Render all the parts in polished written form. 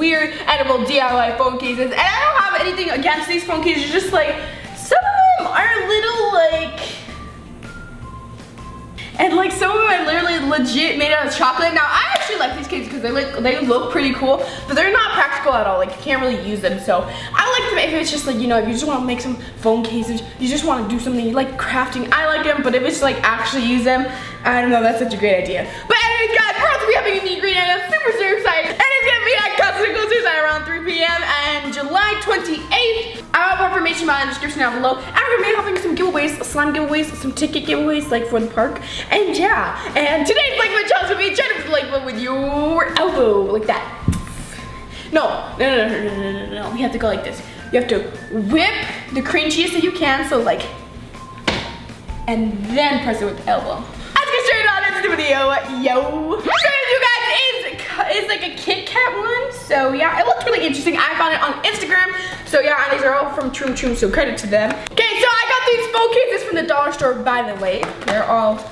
weird edible DIY phone cases. And I don't have anything against these phone cases, just like some of them are a little like, and like some of them are literally legit made out of chocolate. Now I actually like these cases because they look pretty cool, but they're not practical at all. Like you can't really use them. So I like them if it's just like, you know, if you just want to make some phone cases, you just want to do something, you like crafting, I like them. But if it's like actually use them, I don't know, that's such a great idea. But anyways guys, we're about to be having a meet and greet and I'm super excited. And it's gonna be at Scottsdale at around 3 p.m. and July 28th. I have more information about in the description down below. And we're gonna be having some giveaways, slime giveaways, some ticket giveaways like for the park. And yeah, and today's like my challenge will be trying to like one with your elbow, like that. No. We have to go like this. You have to whip the cream cheese that you can, so like, and then press it with the elbow. Let's get straight on into the video, yo. So you guys, is like a Kit Kat one. So yeah, it looked really interesting. I found it on Instagram. So yeah, and these are all from Troom Troom, so credit to them. Okay, so I got these phone cases from the dollar store, by the way. They're all $1.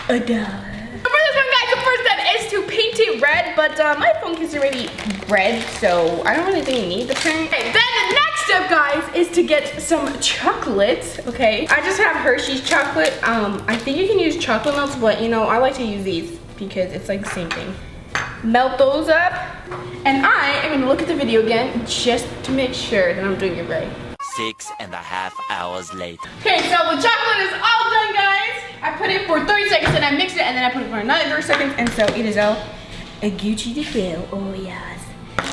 For this one, guys, the first step is to paint it red, but my phone case is already red, so I don't really think you need the paint. Okay, then the next step, guys, is to get some chocolate. Okay, I just have Hershey's chocolate. I think you can use chocolate melts, but you know, I like to use these because it's like the same thing. Melt those up, and I am gonna look at the video again just to make sure that I'm doing it right. 6.5 hours later. Okay, so the chocolate is all done, guys. I put it for 30 seconds and I mixed it, and then I put it for another 30 seconds, and so it is all a Gucci to go. Oh yes.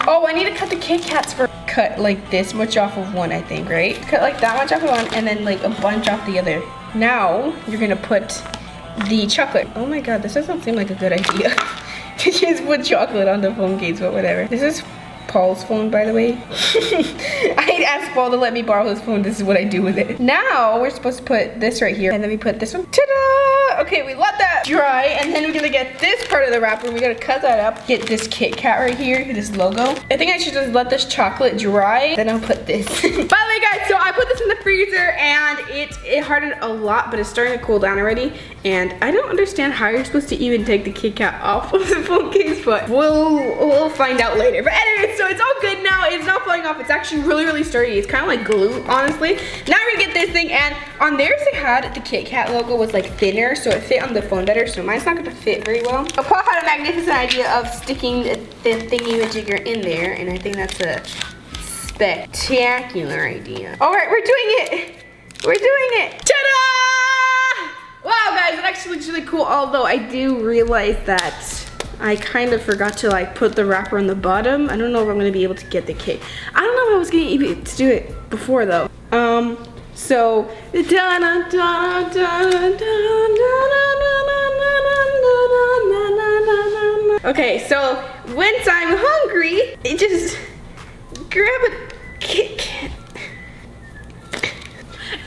Oh, I need to cut the Kit Kats for cut like this much off of one, I think, right? Cut like that much off of one, and then like a bunch off the other. Now you're gonna put the chocolate. Oh my god, this doesn't seem like a good idea. To just put chocolate on the phone case, but whatever. This is Paul's phone, by the way. I asked Paul to let me borrow his phone. This is what I do with it. Now we're supposed to put this right here, and then we put this one. Ta-da! Okay, we let that dry, and then we're gonna get this part of the wrapper. We gotta cut that up. Get this Kit Kat right here, this logo. I think I should just let this chocolate dry, then I'll put this. By the way, guys, so I put this in the freezer, and it hardened a lot, but it's starting to cool down already. And I don't understand how you're supposed to even take the Kit Kat off of the phone case, but we'll find out later. But anyways, so it's all good now. It's not falling off. It's actually really sturdy. It's kind of like glue, honestly. Now we're gonna get this thing, and on theirs they had the Kit Kat logo was like thinner, so it fit on the phone better. So mine's not gonna fit very well. But Paul had a magnificent idea of sticking the thingy-majigger in there, and I think that's a spectacular idea. All right, we're doing it. We're doing it. Ta-da! Wow, guys, it actually looks really cool. Although I do realize that I kind of forgot to like put the wrapper on the bottom. I don't know if I'm gonna be able to get the cake. I don't know if I was gonna be able to do it before though. So okay, so once I'm hungry, it just grab a Kit Kat.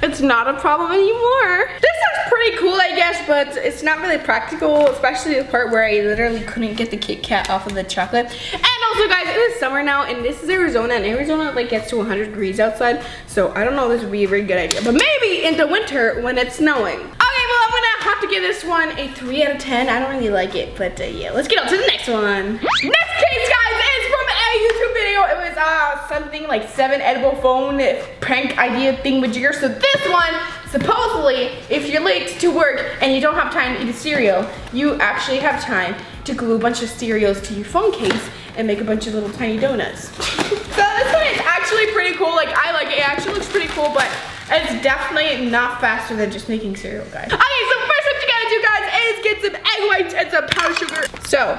It's not a problem anymore. This is pretty cool, I guess, but it's not really practical, especially the part where I literally couldn't get the Kit Kat off of the chocolate. And also, guys, it is summer now, and this is Arizona, and Arizona like gets to 100 degrees outside, so I don't know if this would be a very good idea. But maybe in the winter when it's snowing. Okay, well, I'm gonna have to give this one a 3 out of 10. I don't really like it, but yeah, let's get on to the next one. Next case, guys, is from a YouTube video. It was something like 7 edible phone prank idea thingamajigger. So this one, supposedly, if you're late to work and you don't have time to eat a cereal, you actually have time to glue a bunch of cereals to your phone case and make a bunch of little tiny donuts. So this one is actually pretty cool. Like, I like it. It actually looks pretty cool, but it's definitely not faster than just making cereal, guys. Okay, so first what you gotta do, guys, is get some egg whites and some powdered sugar. So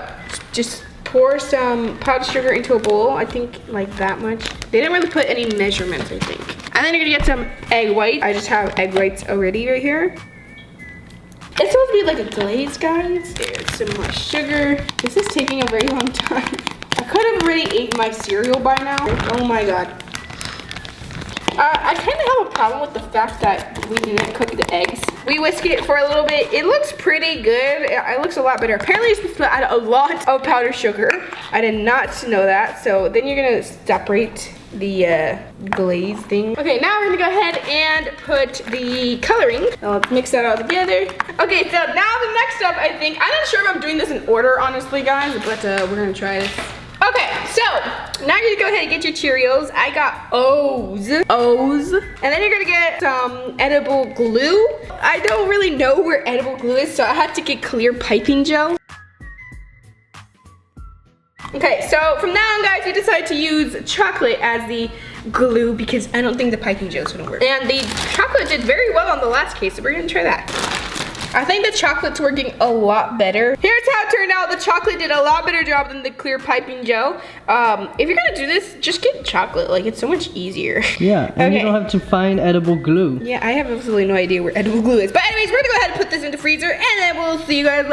just pour some powdered sugar into a bowl, I think like that much. They didn't really put any measurements, I think. And then you're gonna get some egg white. I just have egg whites already right here. It's supposed to be like a glaze, guys. There's some more sugar. This is taking a very long time. I could have already ate my cereal by now. Oh my god. I kind of have a problem with the fact that we didn't cook the eggs. We whisked it for a little bit. It looks pretty good. It looks a lot better. Apparently you're supposed to add a lot of powdered sugar. I did not know that. So then you're gonna separate the glaze thing. Okay, now we're gonna go ahead and put the coloring. Now let's mix that all together. Okay, so now the next step, I think, I'm not sure if I'm doing this in order, honestly, guys, but we're gonna try this. Okay, so now you're gonna go ahead and get your Cheerios. I got O's. And then you're gonna get some edible glue. I don't really know where edible glue is, so I had to get clear piping gel. Okay, so from now on, guys, we decided to use chocolate as the glue because I don't think the piping gel is gonna work. And the chocolate did very well on the last case, so we're gonna try that. I think the chocolate's working a lot better. Here's how it turned out. The chocolate did a lot better job than the clear piping gel. If you're gonna do this, just get chocolate. Like, it's so much easier. Yeah, and you don't have to find edible glue. Yeah, I have absolutely no idea where edible glue is. But anyways, we're gonna go ahead and put this in the freezer, and then we'll see you guys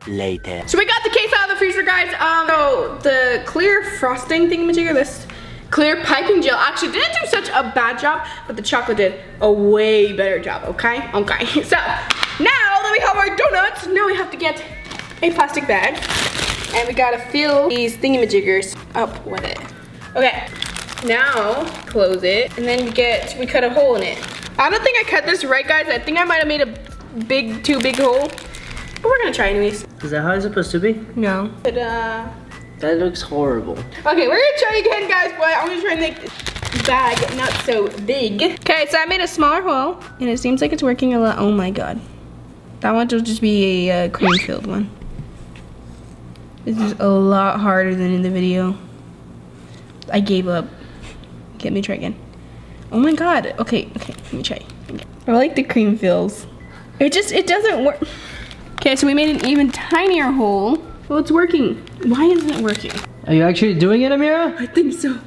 later. So we got the case out of the freezer, guys. So the clear frosting thingamajigger, this clear piping gel actually didn't do such a bad job, but the chocolate did a way better job, okay? Okay, so now that we have our donuts, now we have to get a plastic bag, and we gotta fill these thingamajiggers up with it. Okay, now close it, and then we cut a hole in it. I don't think I cut this right, guys. I think I might have made a too big hole, but we're gonna try anyways. Is that how it's supposed to be? No. But, that looks horrible. Okay, we're gonna try again, guys, but I'm gonna try and make the bag not so big. Okay, so I made a smaller hole, and it seems like it's working a lot. Oh my god. That one will just be a cream-filled one. This is a lot harder than in the video. I gave up. Okay, let me try again. Oh my god. Okay, let me try. I like the cream fills. It doesn't work. Okay, so we made an even tinier hole. Well, it's working. Why isn't it working? Are you actually doing it, Ameerah? I think so.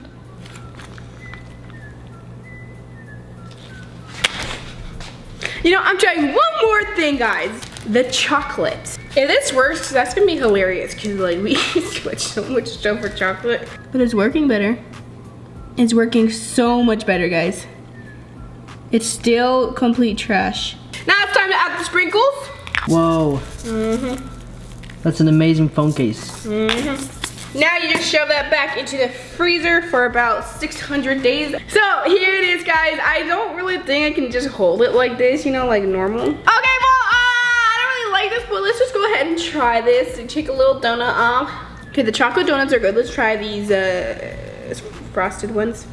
You know, I'm trying one more thing, guys. The chocolate. If this works, that's gonna be hilarious because like we switched so much stuff for chocolate. But it's working better. It's working so much better, guys. It's still complete trash. Now it's time to add the sprinkles. Whoa. That's an amazing phone case. Now you just shove that back into the freezer for about 600 days. So here it is, guys. I don't really think I can just hold it like this, you know, like normal. Okay, well, I don't really like this, but let's just go ahead and try this. So take a little donut off. Okay, the chocolate donuts are good. Let's try these frosted ones.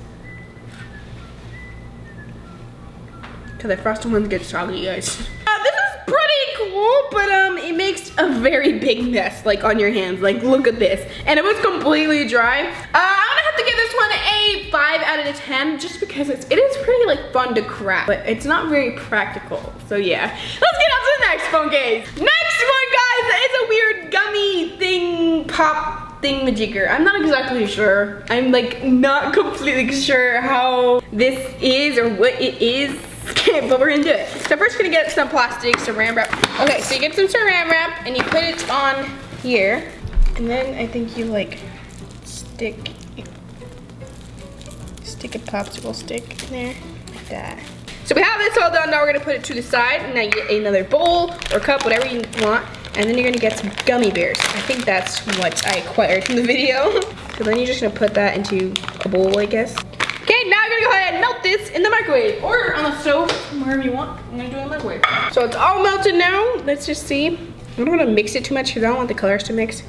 Okay, the frosted ones get soggy, guys. This is pretty cool, but it makes a very big mess, like on your hands. Like, look at this. And it was completely dry. I'm gonna have to give this one a 5 out of 10, just because it is pretty like fun to crack, but it's not very practical. So yeah, let's get on to the next phone case. Next one, guys, is a weird gummy thing, pop thingamajigger. I'm not exactly sure. I'm like not completely sure how this is or what it is. Okay, but we're gonna do it. So first, gonna get some plastic saran wrap. Okay, so you get some saran wrap and you put it on here, and then I think you like stick a popsicle stick in there like that. So we have this all done. Now we're gonna put it to the side, and now you get another bowl or cup, whatever you want, and then you're gonna get some gummy bears. I think that's what I acquired from the video. So then you're just gonna put that into a bowl, I guess. Okay, now I'm gonna go ahead and melt this in the microwave or on the stove, wherever you want. I'm gonna do it in the microwave. So it's all melted now. Let's just see. I don't wanna mix it too much because I don't want the colors to mix.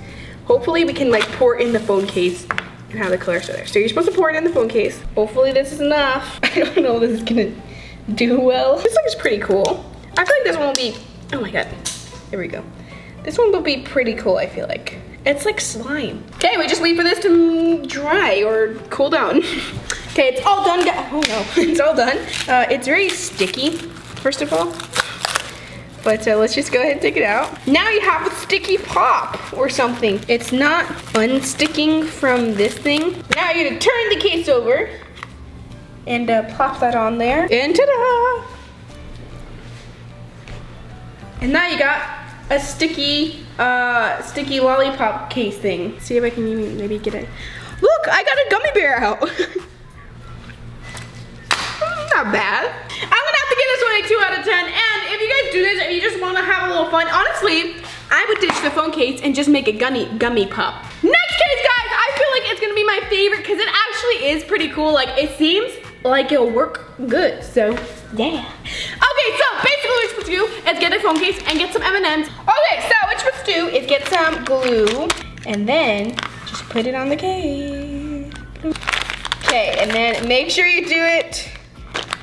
Hopefully we can like pour it in the phone case and have the colors are there. So you're supposed to pour it in the phone case. Hopefully this is enough. I don't know if this is gonna do well. This looks pretty cool. I feel like this one will be, oh my god, there we go. This one will be pretty cool, I feel like. It's like slime. Okay, we just wait for this to dry or cool down. Okay, it's all done, guys. Oh no, it's all done. It's very sticky, first of all. But let's just go ahead and take it out. Now you have a sticky pop or something. It's not unsticking from this thing. Now you're gonna turn the case over and plop that on there. And ta-da! And now you got a sticky lollipop case thing. See if I can maybe get it. Look, I got a gummy bear out. Not bad. I'm gonna have to give this one a 2 out of 10. And if you guys do this and you just wanna have a little fun, honestly, I would ditch the phone case and just make a gummy pop. Next case, guys, I feel like it's gonna be my favorite because it actually is pretty cool. Like, it seems like it'll work good, so yeah. Okay, so basically what you're supposed to do is get a phone case and get some M&Ms. Okay, so what you're supposed to do is get some glue and then just put it on the cake. Okay, and then make sure you do it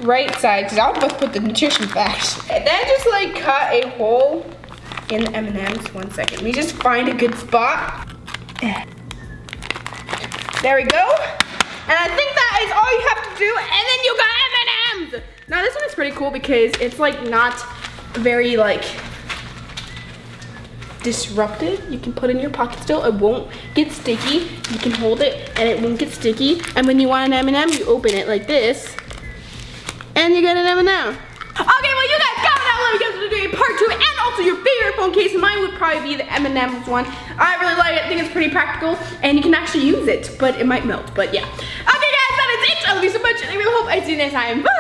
right side, because I'll just put the nutrition facts. And then just like cut a hole in the M&Ms. 1 second. Let me just find a good spot. There we go. And I think that is all you have to do, and then you got M&Ms. Now this one is pretty cool because it's like not very like disruptive. You can put it in your pocket still. It won't get sticky. You can hold it and it won't get sticky. And when you want an M&M, you open it like this and you get an M&M. Okay, well you guys comment down below if you guys want to do a part 2 and also your favorite phone case. Mine would probably be the M&M's one. I really like it. I think it's pretty practical and you can actually use it, but it might melt. But yeah. Okay guys, that is it. I love you so much and I really hope I see you next time. Bye!